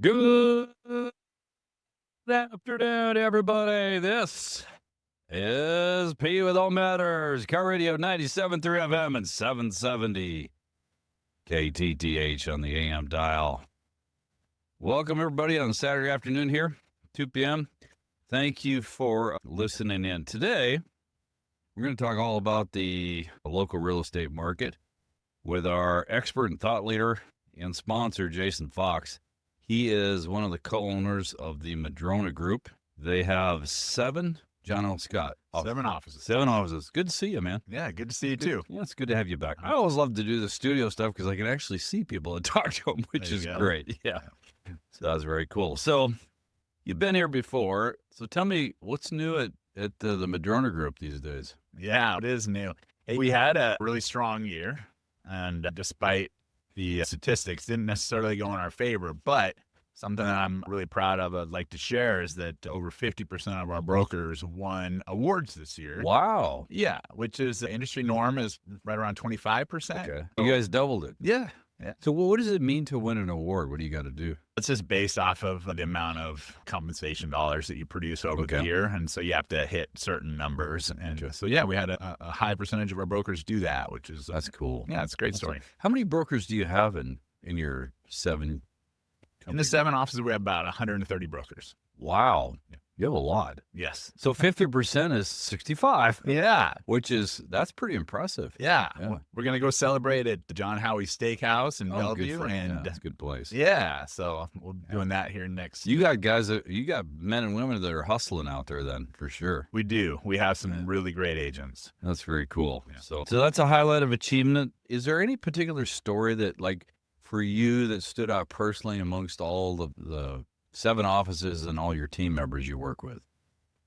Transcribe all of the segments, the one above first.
Good afternoon, everybody. This is P with All Matters, KIRO Radio 97.3 FM and 770 KTTH on the AM dial. Welcome, everybody, on Saturday afternoon here, 2 p.m. Thank you for listening in. Today, we're going to talk all about the local real estate market with our expert and thought leader and sponsor, Jason Fox. He is one of the co-owners of the Madrona Group. They have seven offices. 7 offices. Good to see you, man. Yeah, good to see you too. Yeah, it's good to have you back. I always love to do the studio stuff because I can actually see people and talk to them, which is great. Yeah. So that was very cool. So you've been here before. So tell me, what's new at the Madrona Group these days? Yeah, it is new. Hey, we had a really strong year, and despite the statistics didn't necessarily go in our favor, but something that I'm really proud of, I'd like to share, is that over 50% of our brokers won awards this year. Wow. Yeah, which is the industry norm is right around 25%. Okay. You guys doubled it. Yeah. So what does it mean to win an award? What do you got to do? It's just based off of the amount of compensation dollars that you produce over the year. And so you have to hit certain numbers. And so, yeah, we had a high percentage of our brokers do that, which is... That's cool. Yeah, it's a great story. How many brokers do you have in your 7 companies? In the 7 offices, we have about 130 brokers. Wow. Yeah. You have a lot. Yes. So 50% is 65. Yeah. That's pretty impressive. Yeah. We're going to go celebrate at the John Howie Steakhouse in Bellevue. And that's a good place. Yeah. So we'll be doing that here next. You got men and women that are hustling out there then, for sure. We do. We have some really great agents. That's very cool. Yeah. So that's a highlight of achievement. Is there any particular story that, like, for you that stood out personally amongst all the 7 offices and all your team members you work with?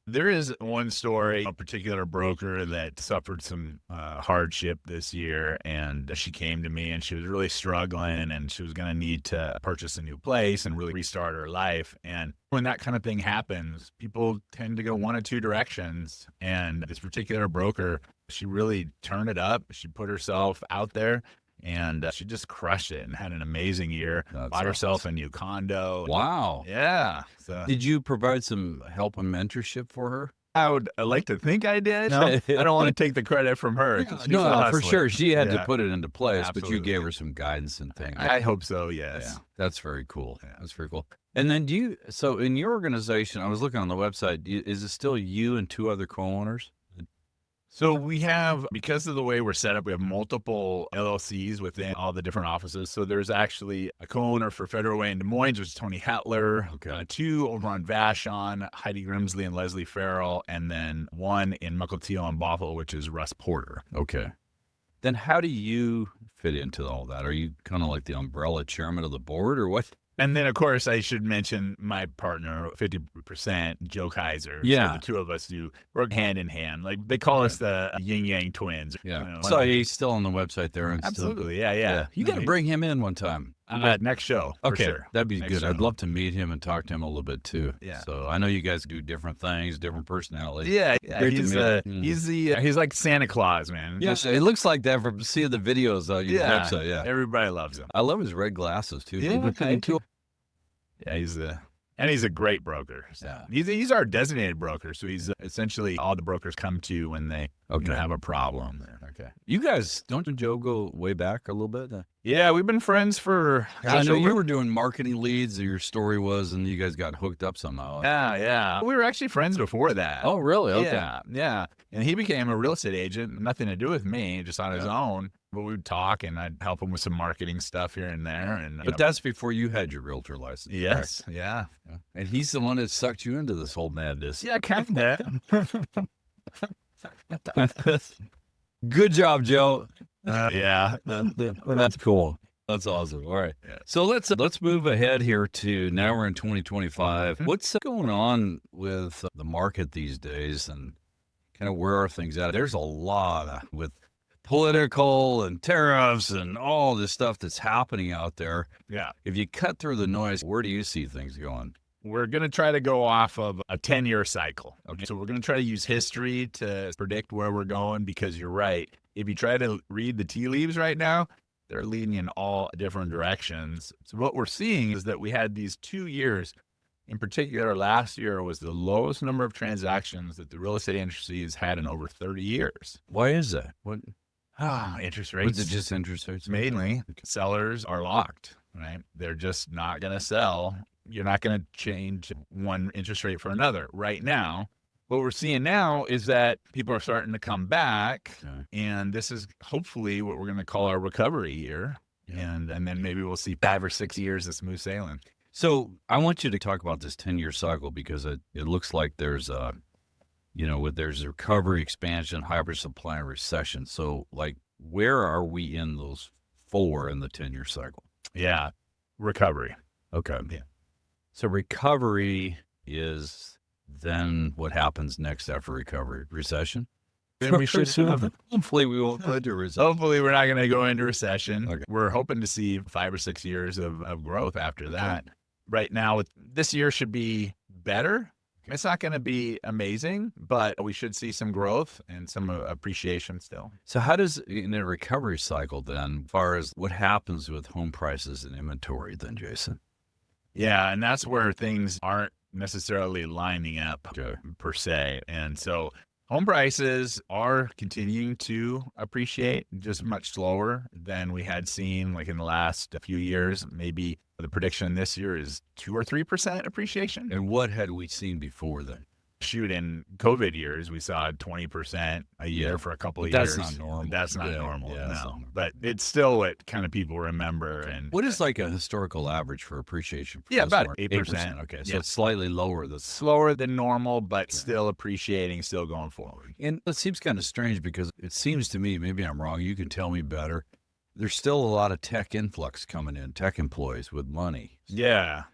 There is one story, a particular broker that suffered some hardship this year, and she came to me and she was really struggling, and she was going to need to purchase a new place and really restart her life. And when that kind of thing happens, people tend to go one of two directions. And this particular broker, she really turned it up. She put herself out there. And she just crushed it and had an amazing year. Bought herself a new condo. Wow. Yeah. So, did you provide some help and mentorship for her? I would like to think I did. No, I don't want to take the credit from her. No, for sure. She had to put it into place, Absolutely. but you gave her some guidance and things. I hope so, yes. Yeah, that's very cool. Yeah. That's very cool. And then so in your organization, I was looking on the website, is it still you and 2 other co-owners? So we have, because of the way we're set up, we have multiple LLCs within all the different offices. So there's actually a co-owner for Federal Way in Des Moines, which is Tony Hetler. Okay. 2 over on Vashon, Heidi Grimsley and Leslie Farrell. And then 1 in Mukilteo and Bothell, which is Russ Porter. Okay. Then how do you fit into all that? Are you kind of like the umbrella chairman of the board or what? And then, of course, I should mention my partner, 50%, Joe Kaiser. Yeah. So the 2 of us work hand in hand. Like, they call us the yin-yang twins. Yeah. You know, so he's still on the website there. And absolutely. Yeah. You got to bring him in one time. Next show. Okay. For sure. That'd be Next good. show. I'd love to meet him and talk to him a little bit too. Yeah. So I know you guys do different things, different personalities. Yeah. Great to meet him. He's like Santa Claus, man. Yes. It looks like that from seeing the videos on your website. Yeah. Everybody loves him. I love his red glasses too. Yeah. Yeah, he's a great broker. So he's our designated broker. So he's essentially all the brokers come to when they have a problem. Okay. You guys, don't Joe go way back a little bit? Yeah, we've been friends for... I know you were doing marketing leads, your story was, and you guys got hooked up somehow. Yeah. We were actually friends before that. Oh, really? Okay. Yeah. And he became a real estate agent, nothing to do with me, just on his own. But we would talk, and I'd help him with some marketing stuff here and there. But that's before you had your realtor license. Yes, right? Yeah. And he's the one that sucked you into this whole madness. Yeah, kind of. Good job, Joe. Yeah. That's cool. That's awesome. All right. Yeah. So let's move ahead here to now we're in 2025. What's going on with the market these days, and kind of where are things at? There's a lot with political and tariffs and all this stuff that's happening out there. Yeah. If you cut through the noise, where do you see things going? We're going to try to go off of a 10-year cycle. Okay. So we're going to try to use history to predict where we're going, because you're right. If you try to read the tea leaves right now, they're leading in all different directions. So what we're seeing is that we had these 2 years. In particular, last year was the lowest number of transactions that the real estate industry has had in over 30 years. Why is that? What? Interest Was rates. it just interest rates? Mainly, sellers are locked, right? They're just not going to sell. You're not going to change one interest rate for another right now. What we're seeing now is that people are starting to come back, and this is hopefully what we're going to call our recovery year. Yeah. And then maybe we'll see 5 or 6 years of smooth sailing. So I want you to talk about this 10-year cycle because it looks like there's there's recovery, expansion, hybrid supply, and recession. So like, where are we in those 4 in the 10-year cycle? Yeah, recovery. Okay. Yeah. So recovery is then what happens next after recovery? Recession? Then we should Hopefully we won't go into a recession. Hopefully we're not going to go into recession. Okay. We're hoping to see 5 or 6 years of growth after that. Right now, this year should be better. It's not going to be amazing, but we should see some growth and some appreciation still. So how does, in a recovery cycle then, as far as what happens with home prices and inventory then, Jason? Yeah, and that's where things aren't necessarily lining up per se. And so home prices are continuing to appreciate, just much slower than we had seen like in the last few years. Maybe the prediction this year is 2 or 3% appreciation. And what had we seen before then? Shoot, in COVID years, we saw 20% a year for a couple of years. That's not normal. That's not normal, Yeah, that's no. not normal. But it's still what kind of people remember. And What is like a historical average for appreciation? For Yeah, this about market? 8%. Okay, so Yeah. it's slightly lower. slower than normal, but still appreciating, still going forward. And it seems kind of strange because it seems to me, maybe I'm wrong, you can tell me better, there's still a lot of tech influx coming in, tech employees with money. Yeah.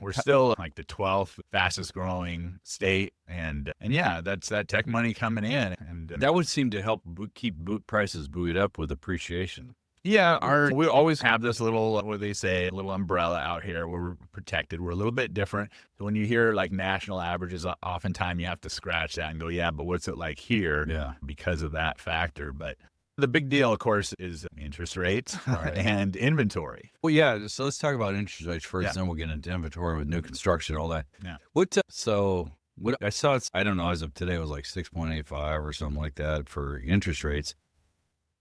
We're still like the 12th fastest growing state. And yeah, that's that tech money coming in. And That would seem to help keep prices buoyed up with appreciation. yeah, we always have this little, what they say, little umbrella out here where we're protected. We're a little bit different. So when you hear like national averages, oftentimes you have to scratch that and go, yeah, but what's it like here? Yeah. Because of that factor. But the big deal, of course, is interest rates and inventory. Well, yeah. So let's talk about interest rates first, Yeah. then we'll get into inventory with new construction and all that. Yeah. What I saw, I don't know, as of today, it was like 6.85 or something like that for interest rates.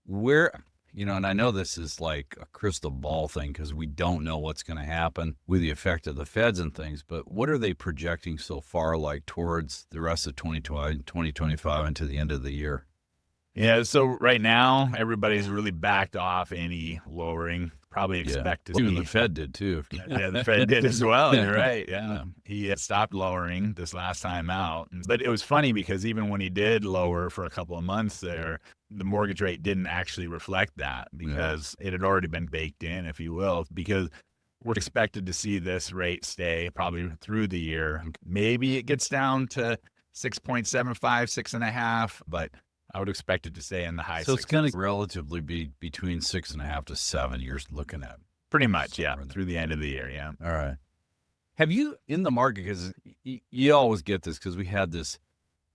Where, and I know this is like a crystal ball thing because we don't know what's going to happen with the effect of the feds and things, but what are they projecting so far, like towards the rest of 2025 and to the end of the year? Yeah, so right now, everybody's really backed off any lowering. Probably expect to Even see. the Fed did too. Yeah, the Fed did as well. You're right. Yeah. He had stopped lowering this last time out. But it was funny because even when he did lower for a couple of months there, the mortgage rate didn't actually reflect that because it had already been baked in, if you will, because we're expected to see this rate stay probably through the year. Maybe it gets down to 6.75, 6.5, but I would expect it to stay in the high So sixes. it's going to relatively be between 6.5 to 7 years looking at. Pretty much, yeah, through the end of the year, yeah. All right. Have you, in the market, because you always get this because we had this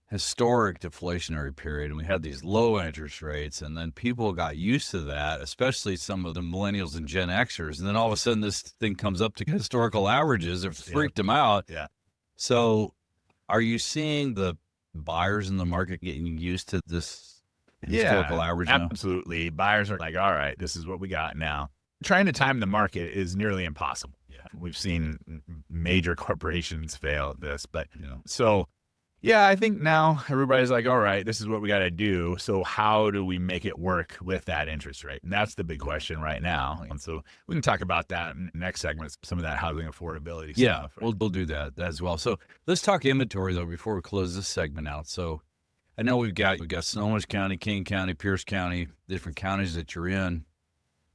historic deflationary period and we had these low interest rates and then people got used to that, especially some of the millennials and Gen Xers. And then all of a sudden this thing comes up to historical averages. It freaked them out. Yeah. So are you seeing the buyers in the market getting used to this historical average now? Absolutely. Buyers are like, all right, this is what we got now. Trying to time the market is nearly impossible. Yeah. We've seen major corporations fail at this, but so yeah, I think now everybody's like, all right, this is what we got to do. So how do we make it work with that interest rate? And that's the big question right now. And so we can talk about that in the next segment, some of that housing affordability Yeah, stuff. we'll do that as well. So let's talk inventory though before we close this segment out. So I know we've got Snohomish County, King County, Pierce County, different counties that you're in.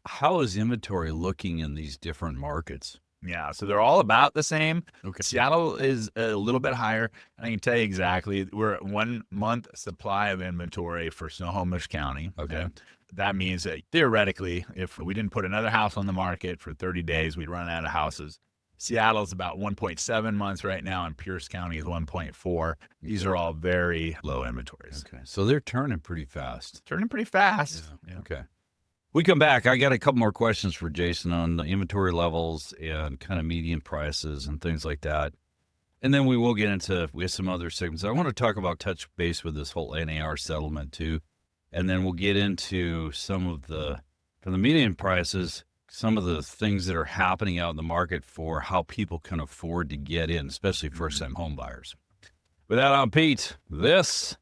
How is inventory looking in these different markets? Yeah, so they're all about the same. Okay. Seattle is a little bit higher. And I can tell you exactly, we're at 1 month supply of inventory for Snohomish County. Okay. And that means that theoretically, if we didn't put another house on the market for 30 days, we'd run out of houses. Seattle's about 1.7 months right now, and Pierce County is 1.4. These are all very low inventories. Okay. So they're turning pretty fast. Turning pretty fast. Yeah. Okay. We come back. I got a couple more questions for Jason on the inventory levels and kind of median prices and things like that. And then we will get into with some other segments. I want to talk about touch base with this whole NAR settlement too. And then we'll get into some of the, for the median prices, some of the things that are happening out in the market for how people can afford to get in, especially first-time home buyers. With that, I'm Pete. This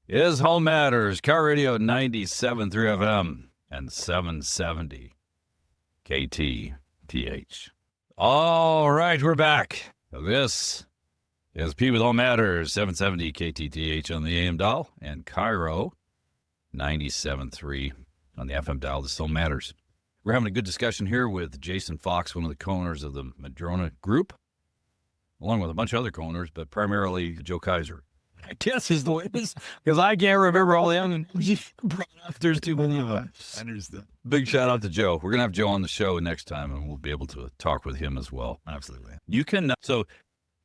is Home Matters, KIRO Radio 97.3 FM and 770 KTTH. All right, we're back. This is Pete with Home Matters, 770 KTTH on the AM dial and KIRO 97.3 on the FM dial. This Home Matters. We're having a good discussion here with Jason Fox, one of the co-owners of the Madrona Group, along with a bunch of other co-owners, but primarily Joe Kaiser. I guess is the way it is, because I can't remember all the other there's too many of us. Big shout out to Joe. We're going to have Joe on the show next time, and we'll be able to talk with him as well. Absolutely. You can, so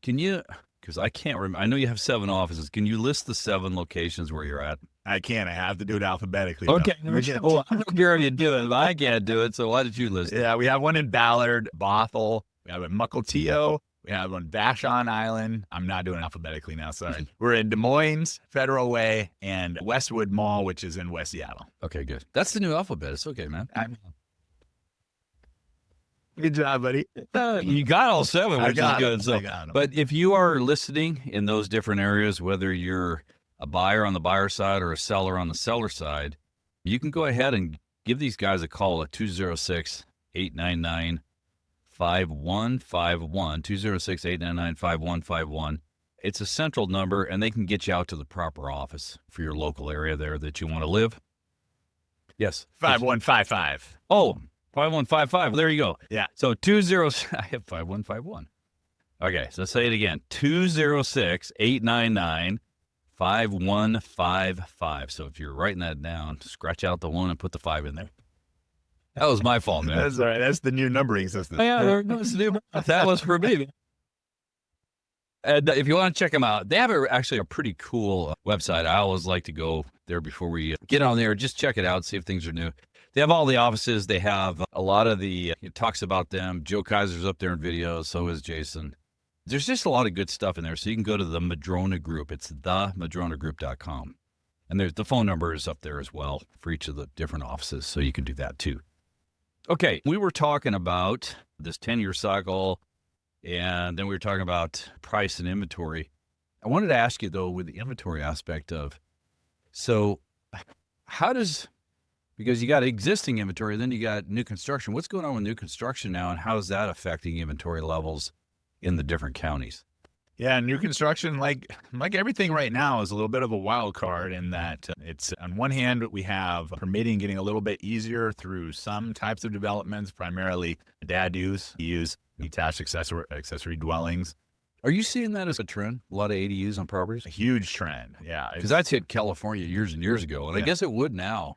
can you, because I can't remember, I know you have 7 offices. Can you list the 7 locations where you're at? I can't. I have to do it alphabetically. Okay. Well, I don't care if you do it, but I can't do it, so why did you list it? Yeah, we have one in Ballard, Bothell. We have in Mukilteo. We have one Vashon Island. I'm not doing it alphabetically now, sorry. We're in Des Moines, Federal Way, and Westwood Mall, which is in West Seattle. Okay, good. That's the new alphabet. It's okay, man. Good job, buddy. You got all 7, which is good. So, got 'em. but if you are listening in those different areas, whether you're a buyer on the buyer side or a seller on the seller side, you can go ahead and give these guys a call at 206-899-5151, 206-899-5151. It's a central number, and they can get you out to the proper office for your local area there that you want to live. Yes. 5155. Oh, 5155. There you go. Yeah. So I have 5151. Okay, so say it again. 206-899-5155. So if you're writing that down, scratch out the 1 and put the 5 in there. That was my fault, man. That's all right. That's the new numbering system. Yeah, that was for me. And if you want to check them out, they have actually a pretty cool website. I always like to go there before we get on there. Just check it out, see if things are new. They have all the offices. They have a lot of it talks about them. Joe Kaiser's up there in videos. So is Jason. There's just a lot of good stuff in there. So you can go to the Madrona Group. It's themadronagroup.com. And the phone number is up there as well for each of the different offices. So you can do that too. Okay. We were talking about this 10-year cycle, and then we were talking about price and inventory. I wanted to ask you, though, with the inventory aspect of, so how does, because you got existing inventory, then you got new construction. What's going on with new construction now, and how is that affecting inventory levels in the different counties? Yeah, new construction, like everything right now, is a little bit of a wild card in that it's, on one hand, we have permitting getting a little bit easier through some types of developments, primarily DADUs, detached accessory dwellings. Are you seeing that as a trend? A lot of ADUs on properties? A huge trend, yeah. Because that's hit California years and years ago, and I guess it would now.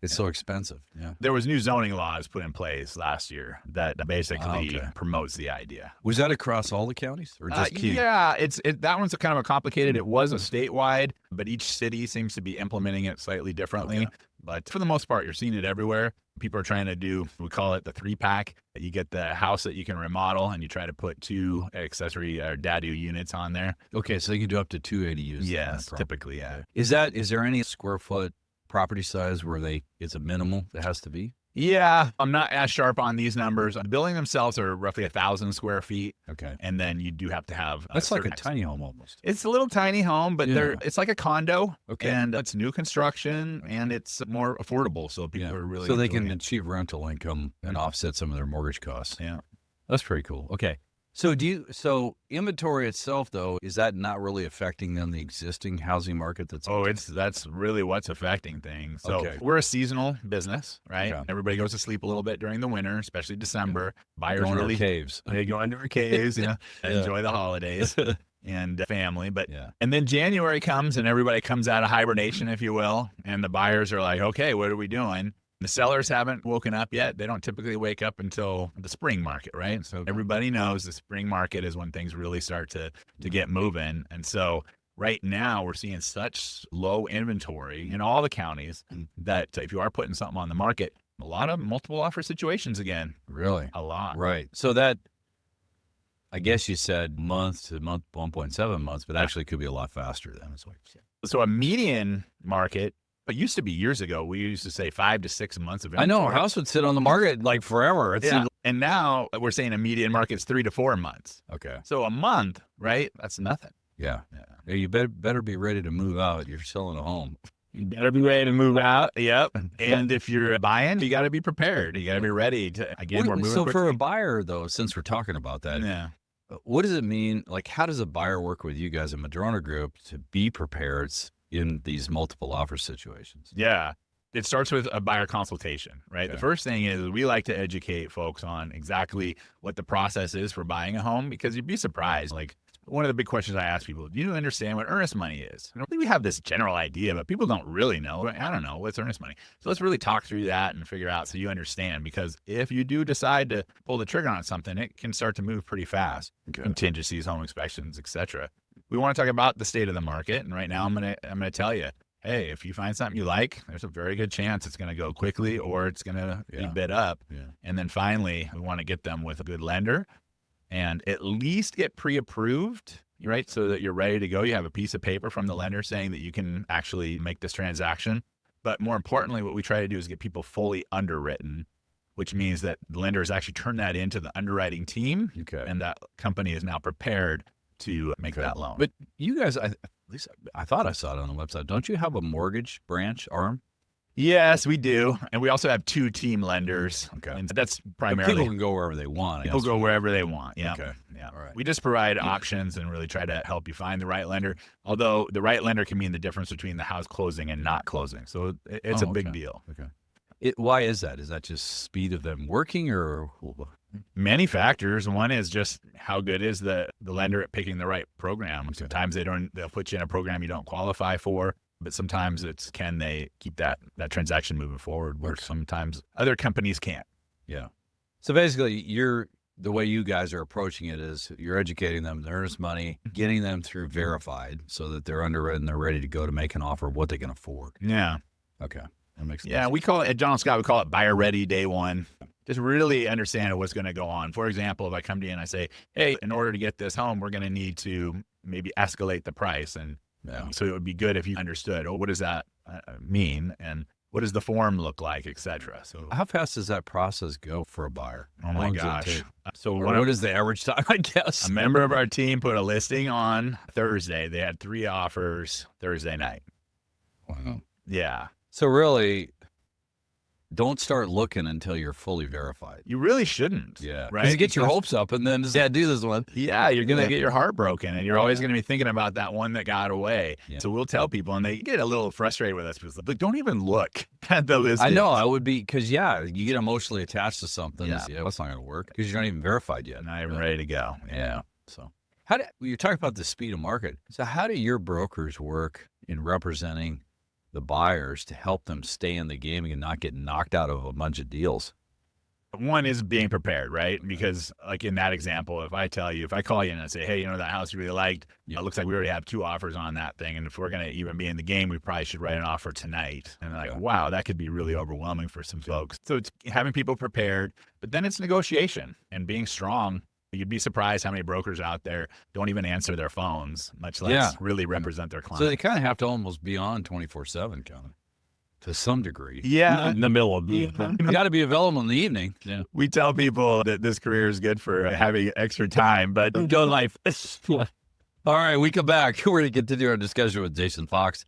It's so expensive. Yeah. There was new zoning laws put in place last year that basically promotes the idea. Was that across all the counties or just Key? Yeah, that one's kind of a complicated. It was a statewide, but each city seems to be implementing it slightly differently. Okay. But for the most part, you're seeing it everywhere. People are trying to do, we call it the 3-pack. You get the house that you can remodel, and you try to put 2 accessory or DADU units on there. Okay, so you can do up to 2 ADUs. Yes, typically, yeah. Is there any square foot property size where it's a minimal that has to be? Yeah, I'm not as sharp on these numbers. The building themselves are roughly 1,000 square feet. Okay. And then you do have to have that's like a tiny home almost. It's a little tiny home, but it's like a condo. Okay. And it's new construction, and it's more affordable. So people are really, so they can achieve rental income and offset some of their mortgage costs. Yeah. That's pretty cool. Okay. So inventory itself, though, is that not really affecting then the existing housing market? That's really what's affecting things. So we're a seasonal business, right? Okay. Everybody goes to sleep a little bit during the winter, especially December. Buyers go really caves. They go into our caves, enjoy the holidays and family. And then January comes and everybody comes out of hibernation, if you will, and the buyers are like, okay, what are we doing? The sellers haven't woken up yet. They don't typically wake up until the spring market, right? So everybody knows the spring market is when things really start to get moving. And so right now we're seeing such low inventory in all the counties that if you are putting something on the market, a lot of multiple offer situations again. Really? A lot. Right. So that, I guess you said month to month, 1.7 months, but actually could be a lot faster than that's what you said. So a median market, it used to be years ago, we used to say 5 to 6 months of I know, a inventory. house would sit on the market like forever. It's And now we're saying a median market is 3 to 4 months. okay. So a month, right? That's nothing. Yeah. Yeah, you better be ready to move out. You're selling a home. You better be ready to move out. Yep. And if you're buying, you got to be prepared. You got to be ready to, again, we're moving So quickly. for a buyer, though, since we're talking about that, Yeah. what does it mean? Like, how does a buyer work with you guys at Madrona Group to be prepared in these multiple offer situations? Yeah. It starts with a buyer consultation, right? Okay. The first thing is we like to educate folks on exactly what the process is for buying a home, because you'd be surprised. Like, one of the big questions I ask people, do you understand what earnest money is? I think we have this general idea, but people don't really know. I don't know. What's earnest money? So let's really talk through that and figure out so you understand, because if you do decide to pull the trigger on something, it can start to move pretty fast. Okay. Contingencies, home inspections, etc. We want to talk about the state of the market. And right now I'm gonna tell you, hey, if you find something you like, there's a very good chance it's going to go quickly or it's going to be bid up. Yeah. And then finally, we want to get them with a good lender and at least get pre-approved, right? So that you're ready to go. You have a piece of paper from the lender saying that you can actually make this transaction. But more importantly, what we try to do is get people fully underwritten, which means that the lender has actually turned that into the underwriting team. Okay. And that company is now prepared to make that loan. But you guys, at least I thought I saw it on the website. Don't you have a mortgage branch arm? Yes, we do. And we also have 2 team lenders. Okay. And that's But primarily people can go wherever they want. I people guess. go wherever they want. Yeah. Okay. Yeah. All right. We just provide options and really try to help you find the right lender. Although the right lender can mean the difference between the house closing and not closing. So it's a big deal. Okay. Why is that? Is that just speed of them working or? Many factors. One is just how good is the lender at picking the right program. Okay. Sometimes they'll put you in a program you don't qualify for, but sometimes it's can they keep that transaction moving forward, where sometimes other companies can't. Yeah. So basically, the way you guys are approaching it is you're educating them, the earnest money, getting them through verified so that they're underwritten, they're ready to go to make an offer of what they can afford. Yeah. Okay. That makes sense. Yeah, we call it, at John Scott, we call it buyer ready day one. Just really understand what's going to go on. For example, if I come to you and I say, hey, in order to get this home, we're going to need to maybe escalate the price. And so it would be good if you understood, what does that mean? And what does the form look like, et cetera. So How fast does that process go for a buyer? oh How my long does it gosh. take? So What is the average time, I guess? a member of our team put a listing on Thursday. They had 3 offers Thursday night. Wow. Yeah. So really, don't start looking until you're fully verified. You really shouldn't. Yeah. Right. Because you get your hopes up and then just, do this one. Yeah, you're going to Yeah. get your heart broken and you're always going to be thinking about that one that got away. Yeah. So we'll tell people and they get a little frustrated with us because like, don't even look at the list. I know I would be, because you get emotionally attached to something. Yeah. That's not going to work because you're not even verified yet. Not even ready to go. Yeah. So you're talking about the speed of market. So how do your brokers work in representing the buyers to help them stay in the game and not get knocked out of a bunch of deals? One is being prepared, right? Because like in that example, if I call you and I say, hey, that house you really liked, it looks like we already have 2 offers on that thing. And if we're going to even be in the game, we probably should write an offer tonight. And like, wow, that could be really overwhelming for some folks. So it's having people prepared, but then it's negotiation and being strong. You'd be surprised how many brokers out there don't even answer their phones, much less really represent their clients. So they kind of have to almost be on 24/7 kind of to some degree. Yeah. In the middle of you got to be available in the evening. Yeah. We tell people that this career is good for having extra time, but go life. All right, we come back. We're going to continue our discussion with Jason Fox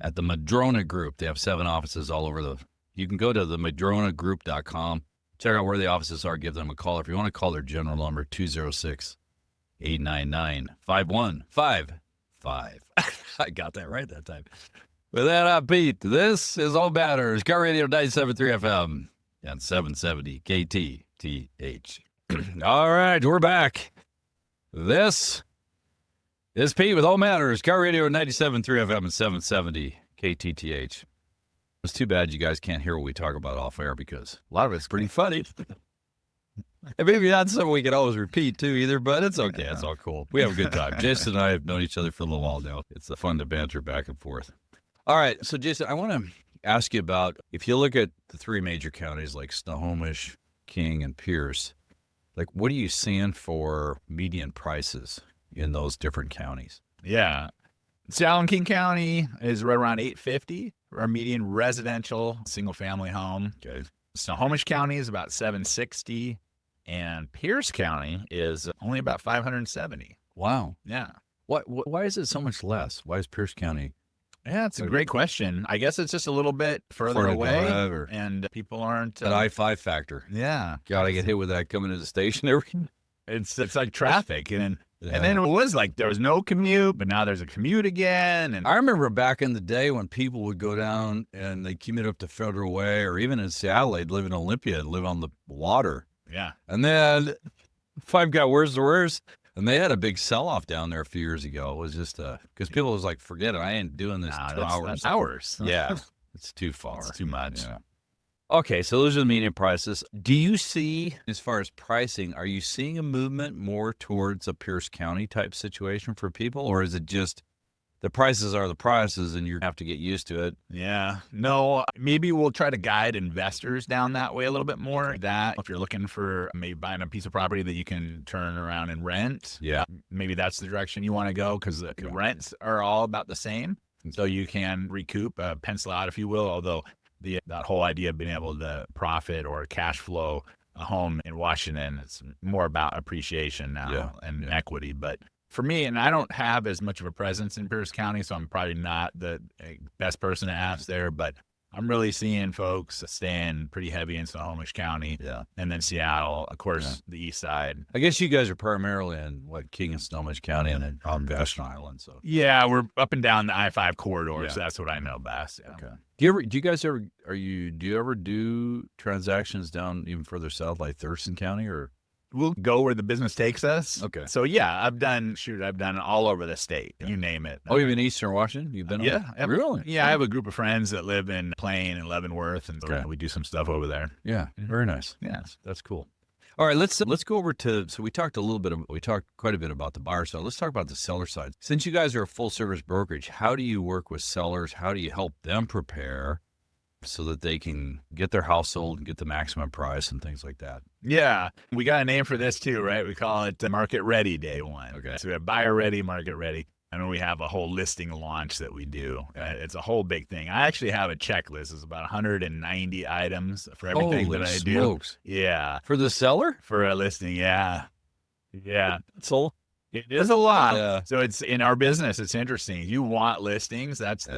at the Madrona Group. They have 7 offices all over you can go to the madronagroup.com. Check out where the offices are. Give them a call. If you want to call their general number, 206-899-5155. I got that right that time. With that, I'm Pete. This is All Matters. KIRO 97.3 FM and 770 KTTH. All right, we're back. This is Pete with All Matters. KIRO 97.3 FM and 770 KTTH. It's too bad you guys can't hear what we talk about off air because a lot of it's pretty funny. And maybe not something we can always repeat too either, but it's okay. It's all cool. We have a good time. Jason and I have known each other for a little while now. It's fun to banter back and forth. All right. So Jason, I want to ask you about, if you look at the three major counties like Snohomish, King, and Pierce, like what are you seeing for median prices in those different counties? Yeah. Seattle and King County is right around $850 for our median residential single-family home. Okay. Snohomish County is about $760, and Pierce County is only about $570. Wow. Yeah. Why is it so much less? Why is Pierce County? Yeah, it's a great question. I guess it's just a little bit further away, and people aren't. That I-5 factor. Yeah. Gotta get hit with that coming to the station every. It's like traffic, and then it was like there was no commute, but now there's a commute again. And I remember back in the day when people would go down and they commute up to Federal Way, or even in Seattle, they'd live in Olympia and live on the water. Yeah. And then 5 got worse and worse. And they had a big sell-off down there a few years ago. It was just because people was like, forget it, I ain't doing this 2 hours. That's hours. Yeah, it's too far. It's too much. Yeah. Okay, so those are the median prices. Do you see, as far as pricing, are you seeing a movement more towards a Pierce County type situation for people, or is it just the prices are the prices and you have to get used to it? Yeah. No, maybe we'll try to guide investors down that way a little bit more. That if you're looking for maybe buying a piece of property that you can turn around and rent, Yeah. maybe that's the direction you want to go, because the rents are all about the same. So you can recoup, pencil out, if you will, although that whole idea of being able to profit or cash flow a home in Washington, it's more about appreciation now and equity. But for me, and I don't have as much of a presence in Pierce County, so I'm probably not the best person to ask there, but I'm really seeing folks staying pretty heavy in Snohomish County. Yeah. And then Seattle, of course, the east side. I guess you guys are primarily in, King and Snohomish County and then on Vashon Island. So Yeah, we're up and down the I-5 corridor, Yeah. so that's what I know best. Yeah. Okay. Do you ever do transactions down even further south, like Thurston County, or? We'll go where the business takes us. Okay. So yeah, I've done all over the state. You name it. Oh, you've been in Eastern Washington? You've been Really? Yeah, I have a group of friends that live in Plain and Leavenworth, and so we do some stuff over there. Yeah. Very nice. Yeah. That's cool. All right, let's go over to, so we talked quite a bit about the buyer side. Let's talk about the seller side. Since you guys are a full service brokerage, how do you work with sellers? How do you help them prepare so that they can get their house sold and get the maximum price and things like that? Yeah. We got a name for this too, right? We call it Market Ready Day One. Okay. So we have buyer ready, market ready. And then we have a whole listing launch that we do. It's a whole big thing. I actually have a checklist. It's about 190 items for everything that I do. Smokes. Yeah. For the seller? For a listing, yeah. Yeah. So It is a lot. Yeah. So it's in our business. It's interesting. You want listings. That's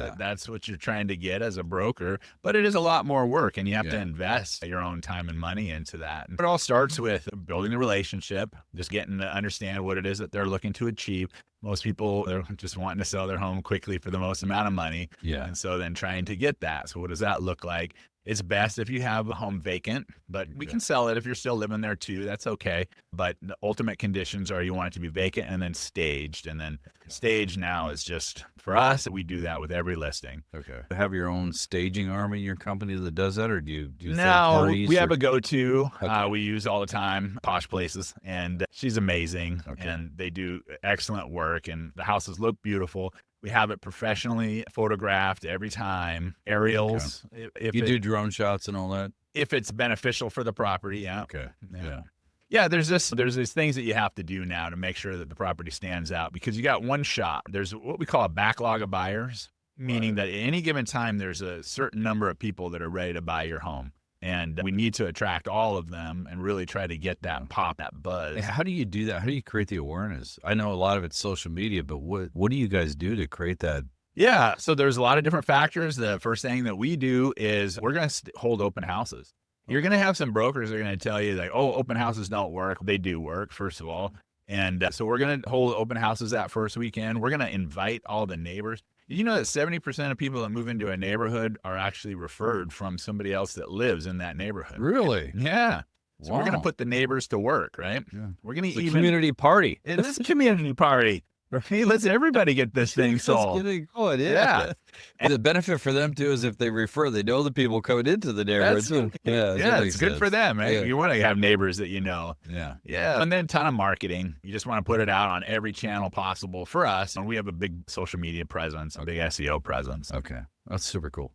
what you're trying to get as a broker. But it is a lot more work, and you have to invest your own time and money into that. It all starts with building a relationship, just getting to understand what it is that they're looking to achieve. Most people, they're just wanting to sell their home quickly for the most amount of money. Yeah. And so then trying to get that. So what does that look like? It's best if you have a home vacant, but we can sell it if you're still living there too. That's okay. But the ultimate conditions are you want it to be vacant and then staged. And then staged now is just, for us, we do that with every listing. Okay. Have your own staging arm in your company that does that, or do you No, third parties, we have a go-to Okay. we use all the time, Posh Places, and she's amazing. Okay. And they do excellent work, and the houses look beautiful. We have it professionally photographed every time, aerials. If you do drone shots and all that? if it's beneficial for the property, yeah. Okay. Yeah. Yeah, there's these things that you have to do now to make sure that the property stands out, because you got one shot. There's what we call a backlog of buyers, meaning that at any given time there's a certain number of people that are ready to buy your home. And we need to attract all of them and really try to get that pop, that buzz. How do you do that? How do you create the awareness? I know a lot of it's social media, but what do you guys do to create that? Yeah, so there's a lot of different factors. The first thing that we do is we're going to hold open houses. You're going to have some brokers that are going to tell you like, oh, open houses don't work. They do work, first of all. And so we're going to hold open houses that first weekend. We're going to invite all the neighbors. Did you know that 70% of people that move into a neighborhood are actually referred from somebody else that lives in that neighborhood? Really? Yeah. So we're going to Wow. put the neighbors to work, right? Yeah. We're going It's to a even community party. It is a community party. Hey, let's everybody get this thing sold. Oh, it is. Yeah. And the benefit for them too is if they refer, they know the people coming into the neighborhood. too. Yeah, it's good for them, right? Yeah. You want to have neighbors that you know. Yeah. Yeah. And then a ton of marketing. You just want to put it out on every channel possible for us. And we have a big social media presence, a big SEO presence. Okay. That's super cool.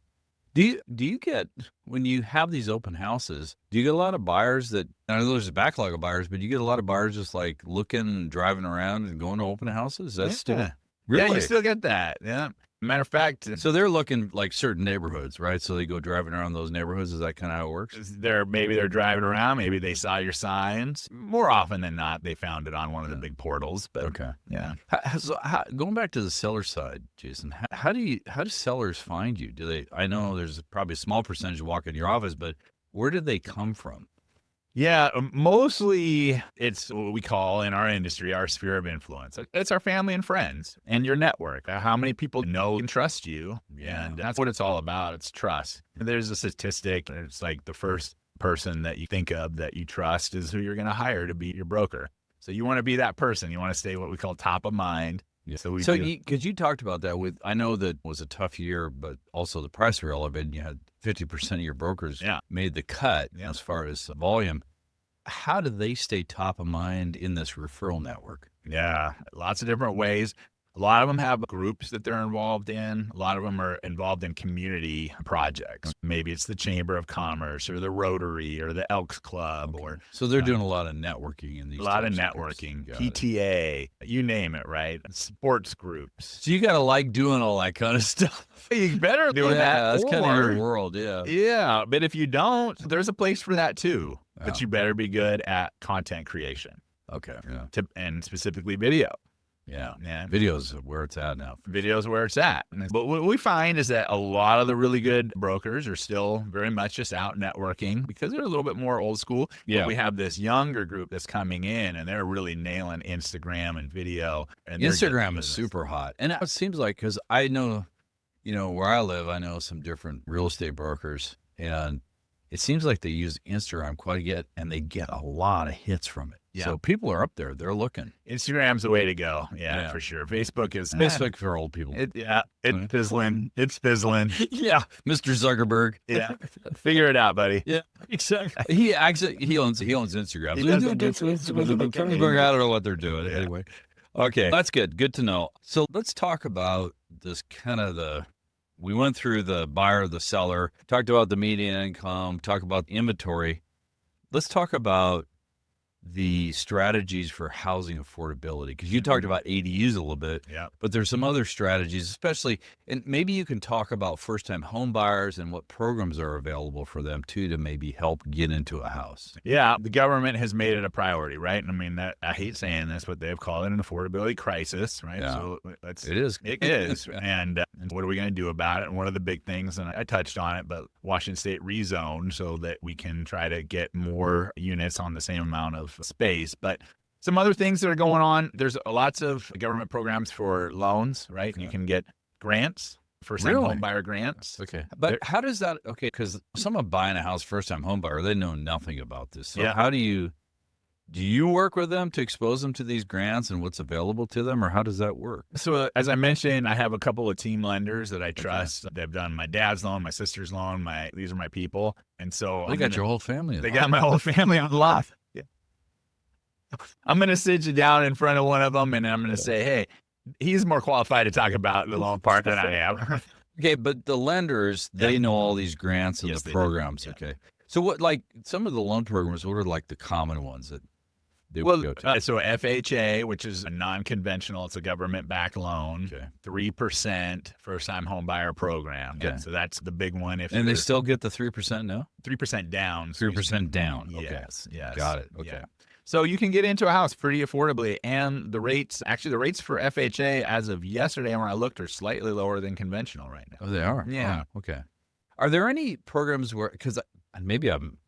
Do you get, when you have these open houses, do you get a lot of buyers that, I know there's a backlog of buyers, but you get a lot of buyers just like looking, driving around and going to open houses? That's still, Yeah, really? you still get that. Yeah. Matter of fact, So they're looking like certain neighborhoods, right? So they go driving around those neighborhoods. Is that kind of how it works? maybe they're driving around, maybe they saw your signs. More often than not, they found it on one of the big portals. But Okay. yeah. Going back to the seller side, Jason, how do sellers find you? I know there's probably a small percentage walk in your office, but where did they come from? Yeah, mostly it's what we call in our industry our sphere of influence. It's our family and friends and your network. How many people know and trust you? Yeah. And that's what it's all about. It's trust. There's a statistic. It's like the first person that you think of that you trust is who you're going to hire to be your broker. So you want to be that person. You want to stay what we call top of mind. Yeah. So because you talked about that with, I know that it was a tough year, but also the price were elevated. You had 50% of your brokers made the cut as far as volume. How do they stay top of mind in this referral network? Yeah, lots of different ways. A lot of them have groups that they're involved in. A lot of them are involved in community projects. Maybe it's the Chamber of Commerce or the Rotary or the Elks Club. So they're doing a lot of networking in these. A lot of networking, PTA, you name it, right? Sports groups. So you got to like doing all that kind of stuff. You better do that. That's kind of your world, yeah. Yeah, but if you don't, there's a place for that too. Yeah. But you better be good at content creation. Okay. Yeah. And specifically video. Yeah. Videos where it's at now. Videos where it's at. But what we find is that a lot of the really good brokers are still very much just out networking because they're a little bit more old school. Yeah. But we have this younger group that's coming in and they're really nailing Instagram and video. And Instagram is super hot. And it seems like, because I know, where I live, I know some different real estate brokers, and it seems like they use Instagram quite a bit and they get a lot of hits from it. Yeah. So people are up there. They're looking. Instagram's the way to go. Yeah, for sure. Facebook is for old people. It's fizzling. It's fizzling. Yeah. Mr. Zuckerberg. Yeah. Figure it out, buddy. Yeah, exactly. He owns Instagram. I don't know what they're doing. Yeah. Anyway. Okay. That's good. Good to know. So let's talk about this kind of we went through the buyer, the seller, talked about the median income, talked about the inventory. Let's talk about the strategies for housing affordability, because you talked about ADUs a little bit, but there's some other strategies, especially, and maybe you can talk about first-time home buyers and what programs are available for them too to maybe help get into a house. Yeah, the government has made it a priority, right? I mean, I hate saying this, but they've called it an affordability crisis, right? Yeah. So it is. It is. And what are we going to do about it? And one of the big things, and I touched on it, but Washington State rezoned so that we can try to get more units on the same amount of space. But some other things that are going on, there's lots of government programs for loans, right? You can get grants, first-time home buyer grants. Okay. But how does that, because someone buying a house, first-time home buyer, they know nothing about this. So how do you work with them to expose them to these grants and what's available to them, or how does that work? So as I mentioned, I have a couple of team lenders that I trust. They've done my dad's loan, my sister's loan, these are my people. And so they got your whole family. They got my whole family on lock. Yeah. I'm going to sit you down in front of one of them and I'm going to say, hey, he's more qualified to talk about the loan part than I am. Okay, but the lenders, they know all these grants and the programs. Okay. So what, like some of the loan programs, what are like the common ones that they would go to? So FHA, which is a non-conventional, it's a government-backed loan, 3% first-time home buyer program. Okay. So that's the big one. And they still get the 3% now? 3% down. 3% down. Okay. Yes. Got it. Okay. Yeah. So you can get into a house pretty affordably, and the rates for FHA as of yesterday when I looked are slightly lower than conventional right now. Oh, they are? Yeah. Oh, okay. Are there any programs where, because maybe I'm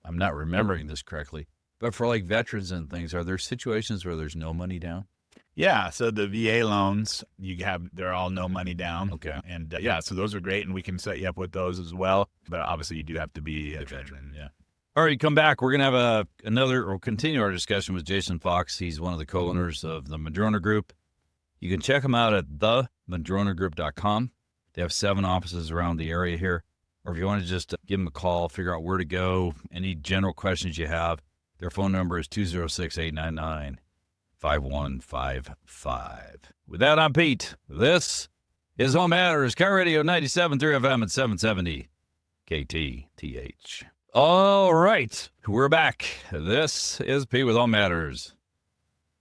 not remembering this correctly, but for like veterans and things, are there situations where there's no money down? Yeah, so the VA loans, they're all no money down. Okay. And so those are great, and we can set you up with those as well. But obviously you do have to be a veteran. Yeah. All right, come back. We're going to have continue our discussion with Jason Fox. He's one of the co-owners of the Madrona Group. You can check him out at themadronagroup.com. They have 7 offices around the area here. Or if you want to just give them a call, figure out where to go, any general questions you have, their phone number is 206-899-5155. With that, I'm Pete. This His Home Matters, KIRO 97.3 FM at 770 KTTH. All right, we're back. This is Pete with Home Matters.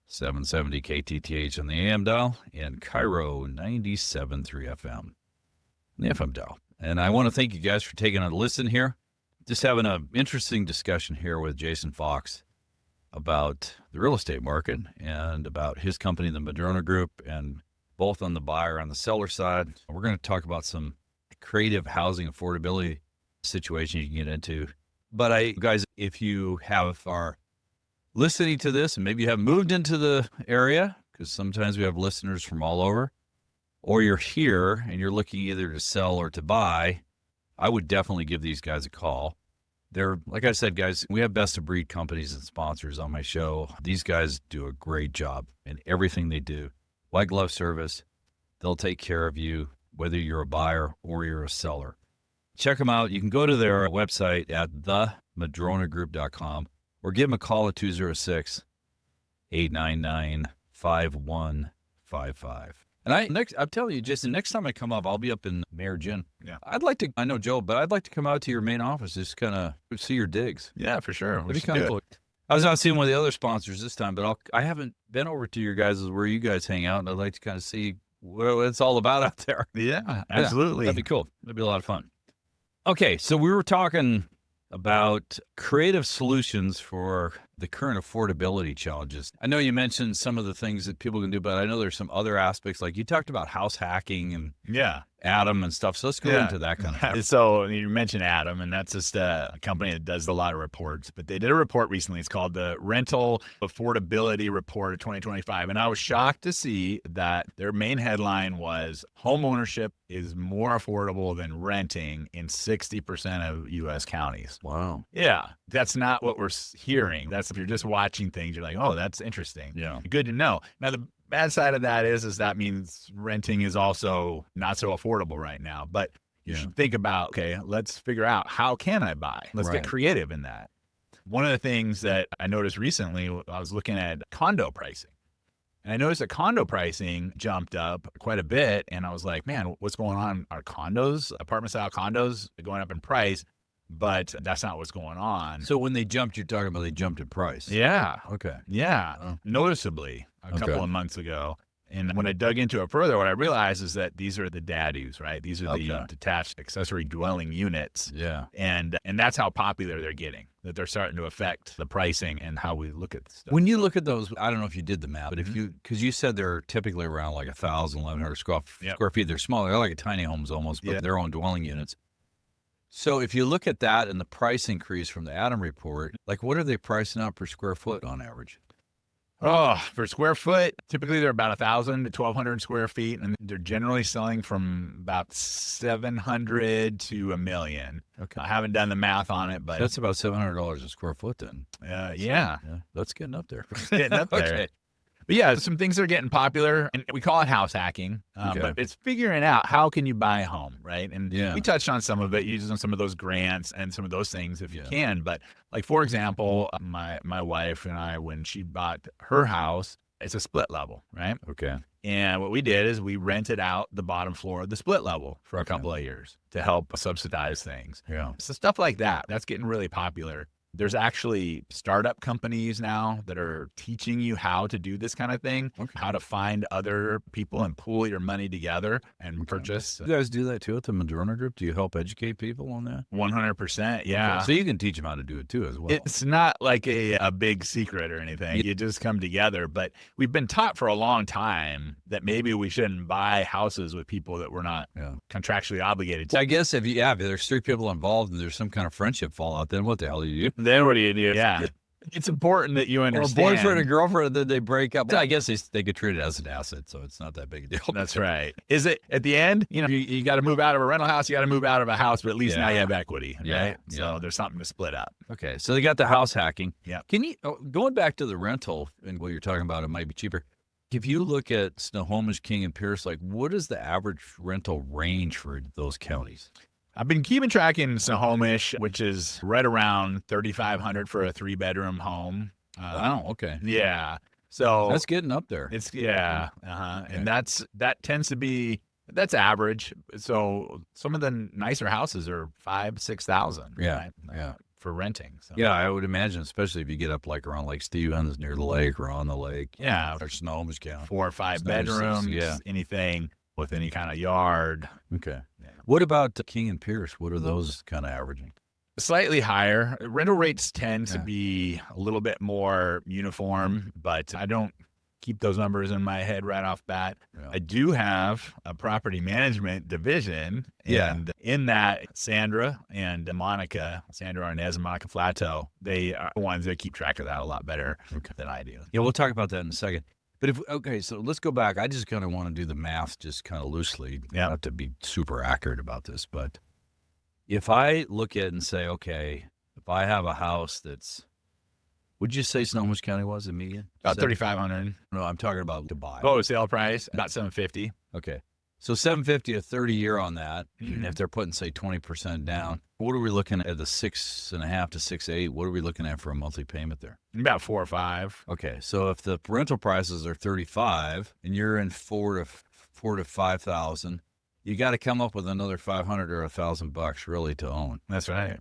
770 KTTH on the AM dial and KIRO 97.3 FM. The FM dial. And I want to thank you guys for taking a listen here. Just having an interesting discussion here with Jason Fox about the real estate market and about his company, the Madrona Group, and both on the buyer and the seller side. We're going to talk about some creative housing affordability situation you can get into. But guys, if you are listening to this and maybe you have moved into the area, because sometimes we have listeners from all over, or you're here and you're looking either to sell or to buy, I would definitely give these guys a call. They're, like I said, guys, we have best of breed companies and sponsors on my show. These guys do a great job in everything they do. White glove service. They'll take care of you, whether you're a buyer or you're a seller. Check them out. You can go to their website at themadronagroup.com or give them a call at 206-899-5155. And I'm telling you, Jason, next time I come up, I'll be up in Mayor Gin. Yeah. I know Joe, but I'd like to come out to your main office, just kind of see your digs. Yeah, for sure. That'd be kind of cool. I was out seeing one of the other sponsors this time, but I haven't been over to your guys' where you guys hang out, and I'd like to kind of see what it's all about out there. Yeah, absolutely. Yeah, that'd be cool. That'd be a lot of fun. Okay, so we were talking about creative solutions for the current affordability challenges. I know you mentioned some of the things that people can do, but I know there's some other aspects, like you talked about house hacking and Adam and stuff. So let's go into that kind of stuff. So you mentioned Adam, and that's just a company that does a lot of reports. But they did a report recently. It's called the Rental Affordability Report of 2025. And I was shocked to see that their main headline was home ownership is more affordable than renting in 60% of U.S. counties. Wow. Yeah. That's not what we're hearing. That's if you're just watching things, you're like, oh, that's interesting. Yeah. Good to know. Now, the bad side of that is that means renting is also not so affordable right now. But you should think about, okay, let's figure out how can I buy? Let's get creative in that. One of the things that I noticed recently, I was looking at condo pricing. And I noticed that condo pricing jumped up quite a bit. And I was like, man, what's going on? Are condos, apartment-style condos going up in price? But that's not what's going on. So when they jumped, you're talking about they jumped in price. Yeah. Okay. Yeah. Noticeably a couple of months ago. And when I dug into it further, what I realized is that these are the daddies, right? These are the detached accessory dwelling units. Yeah. And that's how popular they're getting, that they're starting to affect the pricing and how we look at stuff. When you look at those, I don't know if you did the math, but because you said they're typically around like 1,000, 1,100 square feet. They're smaller. They're like tiny homes almost, but their own dwelling units. So if you look at that and the price increase from the Adam report, like what are they pricing out per square foot on average? Oh, for square foot, typically they're about 1,000 to 1,200 square feet, and they're generally selling from about 700 to $1 million. Okay, I haven't done the math on it, but that's about $700 a square foot then. Yeah, that's getting up there. Getting up there. Okay. But yeah, some things are getting popular, and we call it house hacking, but it's figuring out how can you buy a home, right? And we touched on some of it, using some of those grants and some of those things if you can. But like, for example, my wife and I, when she bought her house, it's a split level, right? Okay. And what we did is we rented out the bottom floor of the split level for a couple of years to help subsidize things. Yeah. So stuff like that, that's getting really popular. There's actually startup companies now that are teaching you how to do this kind of thing, how to find other people and pool your money together and purchase. You guys do that too at the Madrona Group? Do you help educate people on that? 100%, yeah. Okay. So you can teach them how to do it too as well. It's not like a big secret or anything. You just come together. But we've been taught for a long time that maybe we shouldn't buy houses with people that we're not contractually obligated to. I guess if there's 3 people involved and there's some kind of friendship fallout, then what the hell do you do? Then what do you do? Yeah. It's important that you understand. Or a boyfriend and girlfriend, that they break up. I guess they could treat it as an asset, so it's not that big a deal. That's right. Is it, at the end, you got to move out of a rental house, you got to move out of a house, but at least now you have equity, right? So there's something to split up. Okay, so they got the house hacking. Yeah. Can you, going back to the rental and what you're talking about, it might be cheaper. If you look at Snohomish, King, and Pierce, like what is the average rental range for those counties? I've been keeping track in Snohomish, which is right around $3,500 for a 3-bedroom home. Wow. Okay. Yeah. So that's getting up there. It's and that tends to be That's average. So some of the nicer houses are 5,000-6,000. Yeah, right? yeah. For renting. So. Yeah, I would imagine, especially if you get up like around Lake Stevens, near the lake or on the lake. Yeah. Or Snohomish County. 4 or 5 Snohomish, bedrooms. yeah. Anything with any kind of yard. Okay. Yeah. What about King and Pierce? What are those kind of averaging? Slightly higher. Rental rates tend to be a little bit more uniform, but I don't keep those numbers in my head right off bat. Yeah. I do have a property management division. Yeah. And in that, Sandra and Monica, Sandra Arnez and Monica Flato, they are the ones that keep track of that a lot better than I do. Yeah, we'll talk about that in a second. But so let's go back. I just kind of want to do the math just kind of loosely. Yeah. Not to be super accurate about this, but if I look at it and say, okay, if I have a house that's, would you say Snohomish County was the median? About 3,500. No, I'm talking about to buy. Oh, sale price about 750. Okay. So 750 a 30-year on that. And if they're putting, say, 20% down, what are we looking at the 6.5 to 6.8? What are we looking at for a monthly payment there? About 4 or 5. Okay. So if the rental prices are 35 and you're in 4 to 5,000, you got to come up with another 500 or $1,000 really to own. That's right.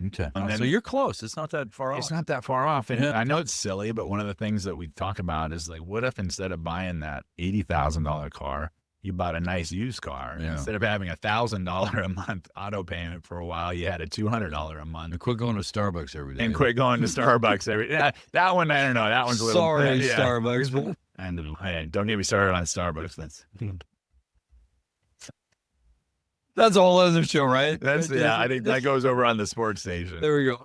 Okay. And then- So you're close. It's not that far off. It's not that far off. And Yeah. I know it's silly, but one of the things that we talk about is like, what if instead of buying that $80,000 car, you bought a nice used car? Yeah. Instead of having $1,000 a month auto payment for a while, you had a $200 a month. And quit going to Starbucks every day. And quit going to Starbucks every day. That one, I don't know. That one's a little. Sorry, yeah. Starbucks. But And hey, don't get me started on Starbucks. that's a whole other show, right? That's yeah. I think that goes over on the sports station. There we go.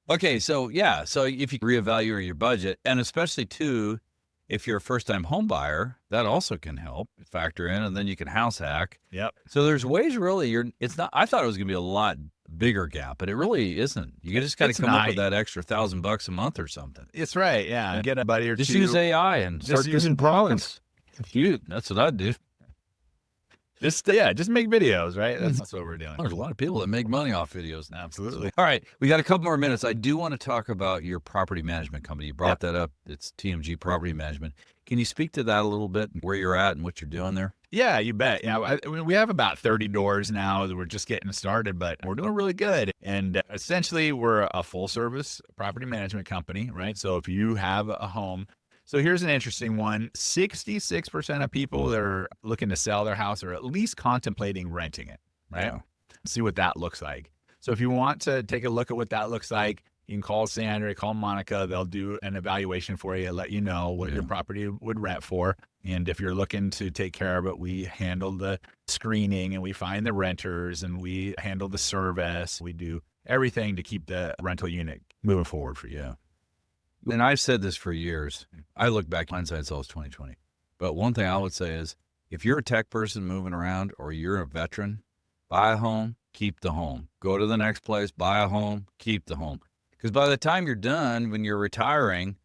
Okay, so yeah, so if you reevaluate your budget, and especially too, if you're a first-time home buyer, that also can help factor in, and then you can house hack. Yep. So there's ways really. It's not. I thought it was going to be a lot bigger gap, but it really isn't. You just got to It's come up with not. that extra $1,000 a month or something. It's right. Yeah. Get a buddy or Just two. use AI and Just start use- using prompts. Cute. That's what I'd do. Just make videos, right? That's what we're doing. There's a lot of people that make money off videos now. Absolutely. All right, we got a couple more minutes. I do want to talk about your property management company. You brought that up. It's TMG Property Management. Can you speak to that a little bit, where you're at and what you're doing there? Yeah, you bet. Yeah, we have about 30 doors now that we're just getting started, but we're doing really good. And essentially, we're a full-service property management company, right? So if you have a home, so here's an interesting one. 66% of people that are looking to sell their house are at least contemplating renting it, right? Yeah. See what that looks like. So if you want to take a look at what that looks like, you can call Sandra, call Monica. They'll do an evaluation for you, let you know what your property would rent for. And if you're looking to take care of it, we handle the screening and we find the renters and we handle the service. We do everything to keep the rental unit moving forward for you. And I've said this for years. I look back, hindsight, it's always 2020. But one thing I would say is, if you're a tech person moving around or you're a veteran, buy a home, keep the home. Go to the next place, buy a home, keep the home. Because by the time you're done, when you're retiring,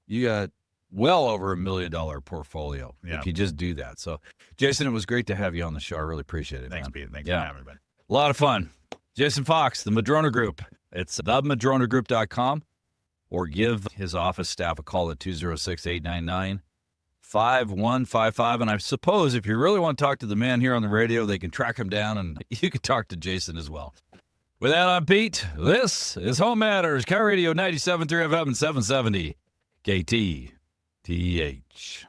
you got well over $1 million portfolio if you just do that. So, Jason, it was great to have you on the show. I really appreciate it. Thanks, man. Pete. Thanks for having me. A lot of fun. Jason Fox, the Madrona Group. It's themadronagroup.com, or give his office staff a call at 206-899-5155. And I suppose if you really want to talk to the man here on the radio, they can track him down, and you can talk to Jason as well. With that, I'm Pete. This is Home Matters, KIRO 97.3 FM and 770 KTTH.